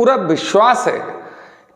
पूरा विश्वास है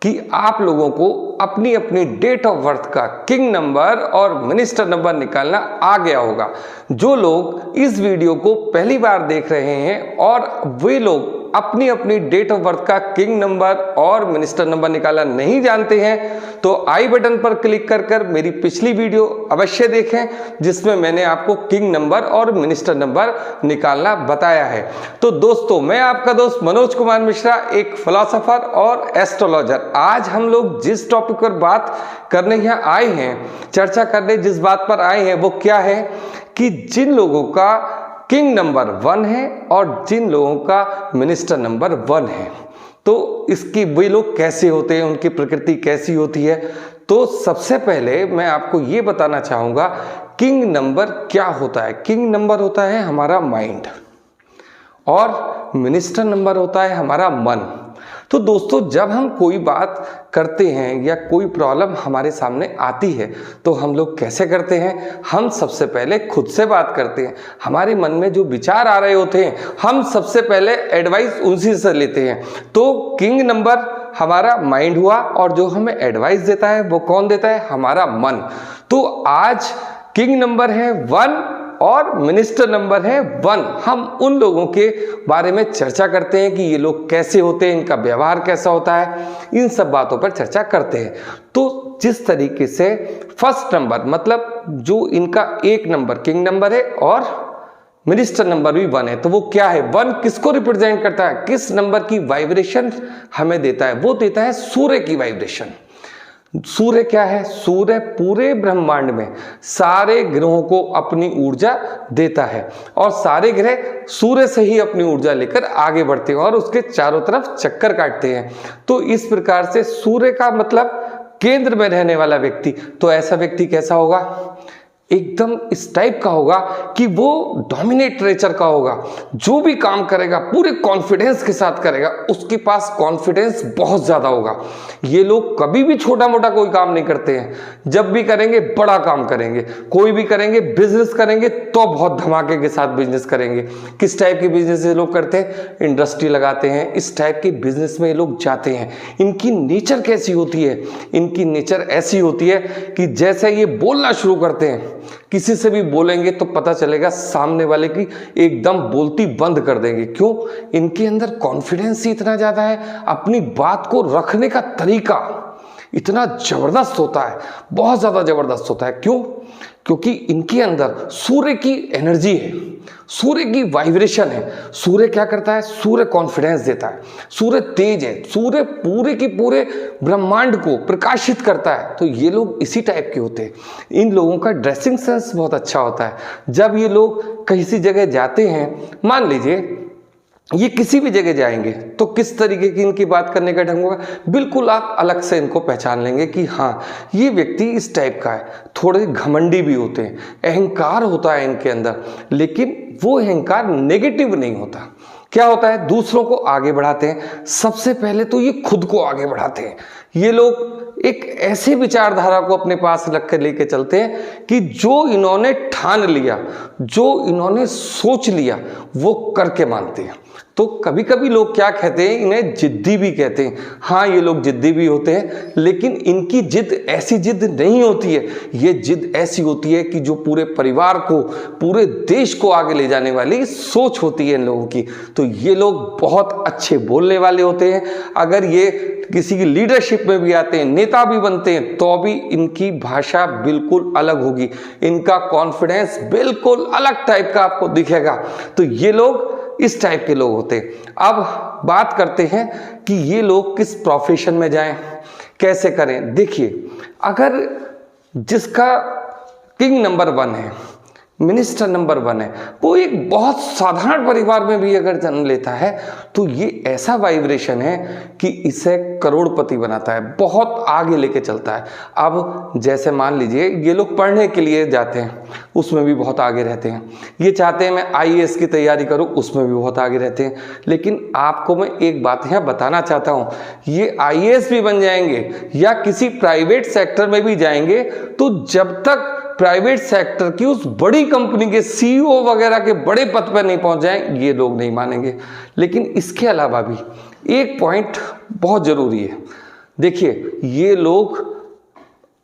कि आप लोगों को अपनी अपनी डेट ऑफ बर्थ का किंग नंबर और मिनिस्टर नंबर निकालना आ गया होगा। जो लोग इस वीडियो को पहली बार देख रहे हैं और वे लोग अपनी अपनी डेट ऑफ बर्थ का किंग नंबर और मिनिस्टर नंबर निकालना नहीं जानते हैं तो आई बटन पर क्लिक कर मेरी पिछली वीडियो अवश्य देखें, जिसमें मैंने आपको किंग नंबर और मिनिस्टर नंबर निकालना बताया है। तो दोस्तों, मैं आपका दोस्त मनोज कुमार मिश्रा, एक फिलोसोफर और एस्ट्रोलॉजर। आज हम लोग जिस टॉपिक पर बात करने यहाँ आए हैं, चर्चा करने जिस बात पर आए हैं, वो क्या है कि जिन लोगों का किंग नंबर 1 है और जिन लोगों का मिनिस्टर नंबर 1 है, तो इसकी वे लोग कैसे होते हैं, उनकी प्रकृति कैसी होती है। तो सबसे पहले मैं आपको ये बताना चाहूँगा किंग नंबर क्या होता है। किंग नंबर होता है हमारा माइंड और मिनिस्टर नंबर होता है हमारा मन। तो दोस्तों, जब हम कोई बात करते हैं या कोई प्रॉब्लम हमारे सामने आती है तो हम लोग कैसे करते हैं? हम सबसे पहले खुद से बात करते हैं। हमारे मन में जो विचार आ रहे होते हैं, हम सबसे पहले एडवाइस उसी से लेते हैं। तो किंग नंबर हमारा माइंड हुआ और जो हमें एडवाइस देता है वो कौन देता है? हमारा मन। तो आज किंग नंबर है 1 और मिनिस्टर नंबर है 1। हम उन लोगों के बारे में चर्चा करते हैं कि ये लोग कैसे होते हैं, इनका व्यवहार कैसा होता है, इन सब बातों पर चर्चा करते हैं। तो जिस तरीके से फर्स्ट नंबर मतलब जो इनका एक नंबर किंग नंबर है और मिनिस्टर नंबर भी 1 है, तो वो क्या है? 1 किसको रिप्रेजेंट करता है? किस नंबर की वाइब्रेशन हमें देता है? वो देता है सूर्य की वाइब्रेशन। सूर्य क्या है? सूर्य पूरे ब्रह्मांड में सारे ग्रहों को अपनी ऊर्जा देता है और सारे ग्रह सूर्य से ही अपनी ऊर्जा लेकर आगे बढ़ते हैं और उसके चारों तरफ चक्कर काटते हैं। तो इस प्रकार से सूर्य का मतलब केंद्र में रहने वाला व्यक्ति। तो ऐसा व्यक्ति कैसा होगा? एकदम इस टाइप का होगा कि वो डोमिनेट नेचर का होगा। जो भी काम करेगा पूरे कॉन्फिडेंस के साथ करेगा, उसके पास कॉन्फिडेंस बहुत ज़्यादा होगा। ये लोग कभी भी छोटा मोटा कोई काम नहीं करते हैं, जब भी करेंगे बड़ा काम करेंगे। कोई भी करेंगे, बिजनेस करेंगे तो बहुत धमाके के साथ बिजनेस करेंगे। किस टाइप के बिजनेस ये लोग करते हैं? इंडस्ट्री लगाते हैं, इस टाइप के बिजनेस में ये लोग जाते हैं। इनकी नेचर कैसी होती है? इनकी नेचर ऐसी होती है कि जैसे ये बोलना शुरू करते हैं, किसी से भी बोलेंगे तो पता चलेगा सामने वाले की एकदम बोलती बंद कर देंगे। क्यों? इनके अंदर कॉन्फिडेंस ही इतना ज्यादा है, अपनी बात को रखने का तरीका इतना जबरदस्त होता है, बहुत ज्यादा जबरदस्त होता है। क्यों? क्योंकि इनके अंदर सूर्य की एनर्जी है, सूर्य की वाइब्रेशन है। सूर्य क्या करता है? सूर्य कॉन्फिडेंस देता है, सूर्य तेज है, सूर्य पूरे के पूरे ब्रह्मांड को प्रकाशित करता है। तो ये लोग इसी टाइप के होते हैं। इन लोगों का ड्रेसिंग सेंस बहुत अच्छा होता है। जब ये लोग कहीं जगह जाते हैं, मान लीजिए ये किसी भी जगह जाएंगे, तो किस तरीके की इनकी बात करने का ढंग होगा? बिल्कुल आप अलग से इनको पहचान लेंगे कि हाँ, ये व्यक्ति इस टाइप का है। थोड़े घमंडी भी होते हैं, अहंकार होता है इनके अंदर, लेकिन वो अहंकार नेगेटिव नहीं होता। क्या होता है? दूसरों को आगे बढ़ाते हैं। सबसे पहले तो ये खुद को आगे बढ़ाते हैं। ये लोग एक ऐसी विचारधारा को अपने पास रख कर लेके चलते हैं कि जो इन्होंने ठान लिया, जो इन्होंने सोच लिया, वो करके मानते हैं। तो कभी कभी लोग क्या कहते हैं? इन्हें जिद्दी भी कहते हैं। हाँ, ये लोग जिद्दी भी होते हैं, लेकिन इनकी जिद ऐसी जिद नहीं होती है। ये जिद ऐसी होती है कि जो पूरे परिवार को, पूरे देश को आगे ले जाने वाली सोच होती है इन लोगों की। तो ये लोग बहुत अच्छे बोलने वाले होते हैं। अगर ये किसी की लीडरशिप में भी आते हैं, नेता भी बनते हैं, तो भी इनकी भाषा बिल्कुल अलग होगी। इनका कॉन्फिडेंस बिल्कुल अलग टाइप का आपको दिखेगा। तो ये लोग इस टाइप के लोग होते हैं। अब बात करते हैं कि ये लोग किस प्रोफेशन में जाएं, कैसे करें। देखिए, अगर जिसका किंग नंबर 1 है, मिनिस्टर नंबर 1 है, वो एक बहुत साधारण परिवार में भी अगर जन्म लेता है तो ये ऐसा वाइब्रेशन है कि इसे करोड़पति बनाता है, बहुत आगे लेके चलता है। अब जैसे मान लीजिए ये लोग पढ़ने के लिए जाते हैं, उसमें भी बहुत आगे रहते हैं। ये चाहते हैं मैं IAS की तैयारी करूं, उसमें भी बहुत आगे रहते हैं। लेकिन आपको मैं एक बात यहाँ बताना चाहता हूँ, ये IAS भी बन जाएंगे या किसी प्राइवेट सेक्टर में भी जाएंगे, तो जब तक प्राइवेट सेक्टर की उस बड़ी कंपनी के CEO वगैरह के बड़े पद पर नहीं पहुंच जाएं, ये लोग नहीं मानेंगे। लेकिन इसके अलावा भी एक पॉइंट बहुत ज़रूरी है। देखिए, ये लोग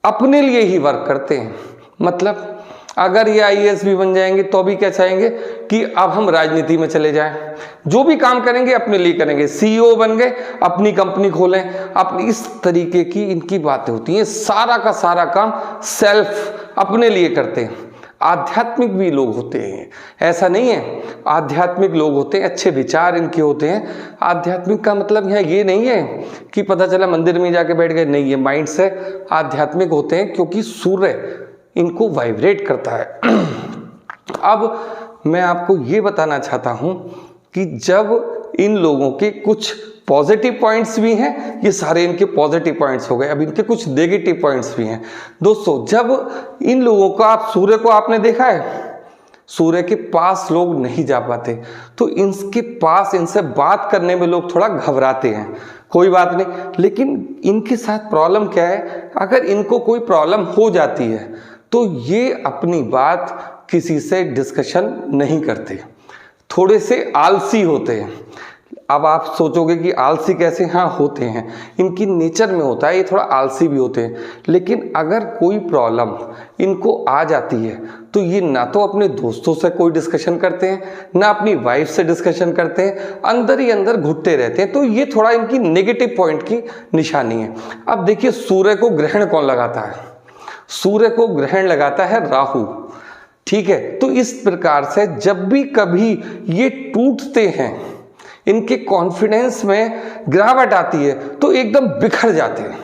अपने लिए ही वर्क करते हैं। मतलब अगर ये IAS भी बन जाएंगे तो भी क्या चाहेंगे कि अब हम राजनीति में चले जाएं, जो भी काम करेंगे अपने लिए करेंगे, CEO बन गए, अपनी कंपनी खोलें, अपनी इस तरीके की इनकी बातें होती हैं। सारा का सारा काम सेल्फ अपने लिए करते हैं। आध्यात्मिक भी लोग होते हैं, ऐसा नहीं है, आध्यात्मिक लोग होते हैं, अच्छे विचार इनके होते हैं। आध्यात्मिक का मतलब यहाँ ये नहीं है कि पता चला मंदिर में जाके बैठ गए, नहीं, ये माइंड से आध्यात्मिक होते हैं क्योंकि सूर्य इनको वाइब्रेट करता है। अब मैं आपको ये बताना चाहता हूँ कि जब इन लोगों के कुछ पॉजिटिव पॉइंट्स भी हैं, ये सारे इनके पॉजिटिव पॉइंट्स हो गए, अब इनके कुछ नेगेटिव पॉइंट्स भी हैं। दोस्तों, जब इन लोगों का सूर्य को आपने देखा है, सूर्य के पास लोग नहीं जा पाते, तो इनके पास इनसे बात करने में लोग थोड़ा घबराते हैं। कोई बात नहीं, लेकिन इनके साथ प्रॉब्लम क्या है, अगर इनको कोई प्रॉब्लम हो जाती है तो ये अपनी बात किसी से डिस्कशन नहीं करते, थोड़े से आलसी होते हैं। अब आप सोचोगे कि आलसी कैसे? हाँ, होते हैं, इनकी नेचर में होता है, ये थोड़ा आलसी भी होते हैं। लेकिन अगर कोई प्रॉब्लम इनको आ जाती है तो ये ना तो अपने दोस्तों से कोई डिस्कशन करते हैं, ना अपनी वाइफ से डिस्कशन करते हैं, अंदर ही अंदर घुटते रहते हैं। तो ये थोड़ा इनकी नेगेटिव पॉइंट की निशानी है। अब देखिए, सूर्य को ग्रहण कौन लगाता है? सूर्य को ग्रहण लगाता है राहु, ठीक है। तो इस प्रकार से जब भी कभी ये टूटते हैं, इनके कॉन्फिडेंस में गिरावट आती है तो एकदम बिखर जाते हैं।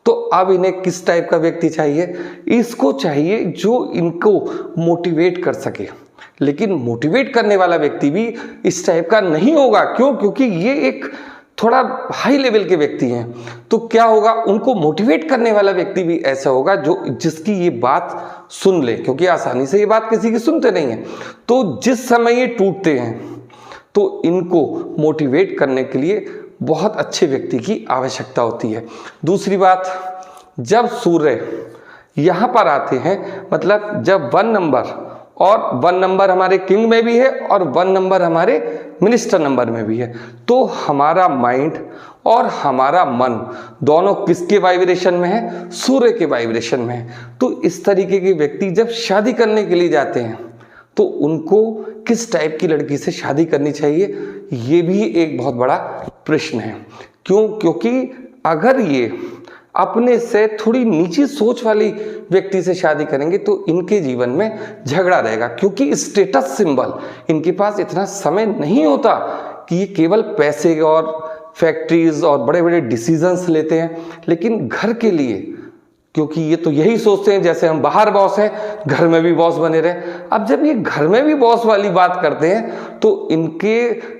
तो अब इन्हें किस टाइप का व्यक्ति चाहिए? इसको चाहिए जो इनको मोटिवेट कर सके। लेकिन मोटिवेट करने वाला व्यक्ति भी इस टाइप का नहीं होगा। क्यों? क्योंकि ये एक थोड़ा हाई लेवल के व्यक्ति हैं। तो क्या होगा, उनको मोटिवेट करने वाला व्यक्ति भी ऐसा होगा जो जिसकी ये बात सुन ले, क्योंकि आसानी से ये बात किसी की सुनते नहीं है। तो जिस समय ये टूटते हैं तो इनको मोटिवेट करने के लिए बहुत अच्छे व्यक्ति की आवश्यकता होती है। दूसरी बात, जब सूर्य यहाँ पर आते हैं, मतलब जब 1 नंबर, और 1 नंबर हमारे किंग में भी है और 1 नंबर हमारे मिनिस्टर नंबर में भी है, तो हमारा माइंड और हमारा मन दोनों किसके वाइब्रेशन में है? सूर्य के वाइब्रेशन में है। तो इस तरीके के व्यक्ति जब शादी करने के लिए जाते हैं तो उनको किस टाइप की लड़की से शादी करनी चाहिए, ये भी एक बहुत बड़ा प्रश्न है। क्यों? क्योंकि अगर ये अपने से थोड़ी नीची सोच वाली व्यक्ति से शादी करेंगे तो इनके जीवन में झगड़ा रहेगा, क्योंकि स्टेटस सिंबल, इनके पास इतना समय नहीं होता कि ये केवल पैसे और फैक्ट्रीज और बड़े बड़े डिसीजंस लेते हैं। लेकिन घर के लिए, क्योंकि ये तो यही सोचते हैं जैसे हम बाहर बॉस हैं, घर में भी बॉस बने रहे। अब जब ये घर में भी बॉस वाली बात करते हैं तो इनके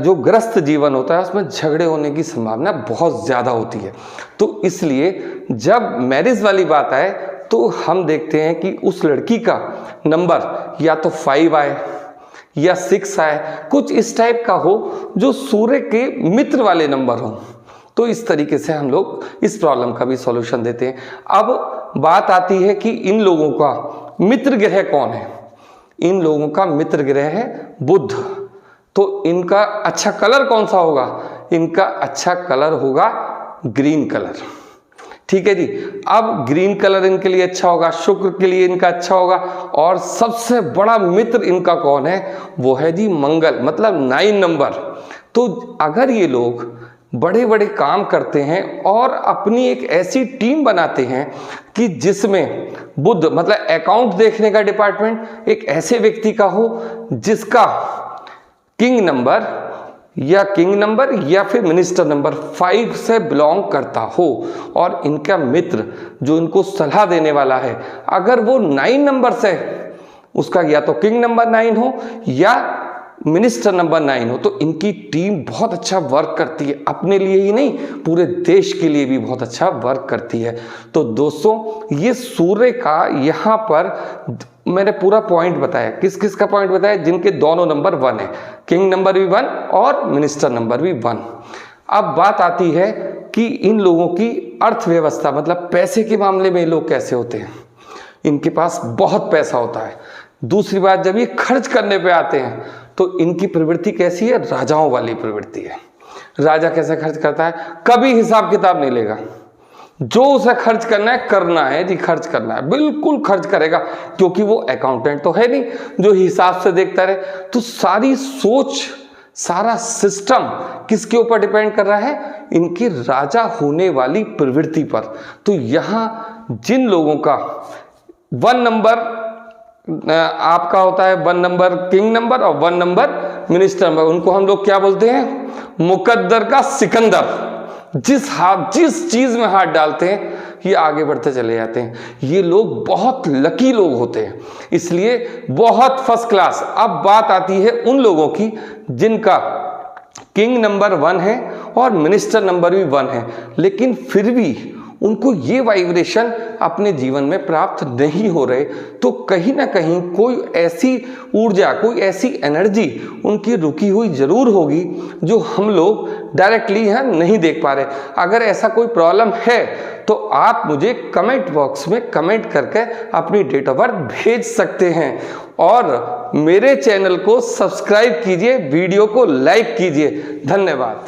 जो ग्रस्त जीवन होता है उसमें झगड़े होने की संभावना बहुत ज़्यादा होती है। तो इसलिए जब मैरिज वाली बात आए तो हम देखते हैं कि उस लड़की का नंबर या तो 5 आए या 6 आए, कुछ इस टाइप का हो जो सूर्य के मित्र वाले नंबर हों। तो इस तरीके से हम लोग इस प्रॉब्लम का भी सॉल्यूशन देते हैं। अब बात आती है कि इन लोगों का मित्र ग्रह कौन है? इन लोगों का मित्र ग्रह है बुध। तो इनका अच्छा कलर कौन सा होगा? इनका अच्छा कलर होगा ग्रीन कलर, ठीक है जी। अब ग्रीन कलर इनके लिए अच्छा होगा, शुक्र के लिए इनका अच्छा होगा। और सबसे बड़ा मित्र इनका कौन है? वो है जी मंगल, मतलब 9 नंबर। तो अगर ये लोग बड़े बड़े काम करते हैं और अपनी एक ऐसी टीम बनाते हैं कि जिसमें बुध, मतलब अकाउंट देखने का डिपार्टमेंट एक ऐसे व्यक्ति का हो जिसका किंग नंबर या फिर मिनिस्टर नंबर 5 से बिलोंग करता हो, और इनका मित्र जो इनको सलाह देने वाला है अगर वो 9 नंबर से, उसका या तो किंग नंबर 9 हो या मिनिस्टर नंबर 9 हो, तो इनकी टीम बहुत अच्छा वर्क करती है। अपने लिए ही नहीं, पूरे देश के लिए भी बहुत अच्छा वर्क करती है। तो दोस्तों, ये सूर्य का यहाँ पर मैंने पूरा पॉइंट बताया। किस किस का पॉइंट बताया? जिनके दोनों नंबर 1 है, किंग नंबर भी 1 और मिनिस्टर नंबर भी 1। अब बात आती है कि इन लोगों की अर्थव्यवस्था, मतलब पैसे के मामले में ये लोग कैसे होते हैं। इनके पास बहुत पैसा होता है। दूसरी बात, जब ये खर्च करने पे आते हैं तो इनकी प्रवृत्ति कैसी है? राजाओं वाली प्रवृत्ति है। राजा कैसे खर्च करता है, कभी हिसाब किताब नहीं लेगा। जो उसे खर्च करना है जी, खर्च करना है, बिल्कुल खर्च करेगा, क्योंकि वो अकाउंटेंट तो है नहीं जो हिसाब से देखता रहे। तो सारी सोच, सारा सिस्टम किसके ऊपर डिपेंड कर रहा है, इनकी राजा होने वाली प्रवृत्ति पर। तो यहाँ जिन लोगों का 1 नंबर आपका होता है, 1 नंबर किंग नंबर और 1 नंबर मिनिस्टर नंबर, उनको हम लोग क्या बोलते हैं, मुकद्दर का सिकंदर। जिस चीज में हाथ डालते हैं ये आगे बढ़ते चले जाते हैं। ये लोग बहुत लकी लोग होते हैं, इसलिए बहुत फर्स्ट क्लास। अब बात आती है उन लोगों की जिनका किंग नंबर 1 है और मिनिस्टर नंबर भी 1 है, लेकिन फिर भी उनको ये वाइब्रेशन अपने जीवन में प्राप्त नहीं हो रहे। तो कहीं ना कहीं कोई ऐसी ऊर्जा, कोई ऐसी एनर्जी उनकी रुकी हुई जरूर होगी जो हम लोग डायरेक्टली यहाँ नहीं देख पा रहे। अगर ऐसा कोई प्रॉब्लम है तो आप मुझे कमेंट बॉक्स में कमेंट करके अपनी डेट ऑफ बर्थ भेज सकते हैं, और मेरे चैनल को सब्सक्राइब कीजिए, वीडियो को लाइक कीजिए। धन्यवाद।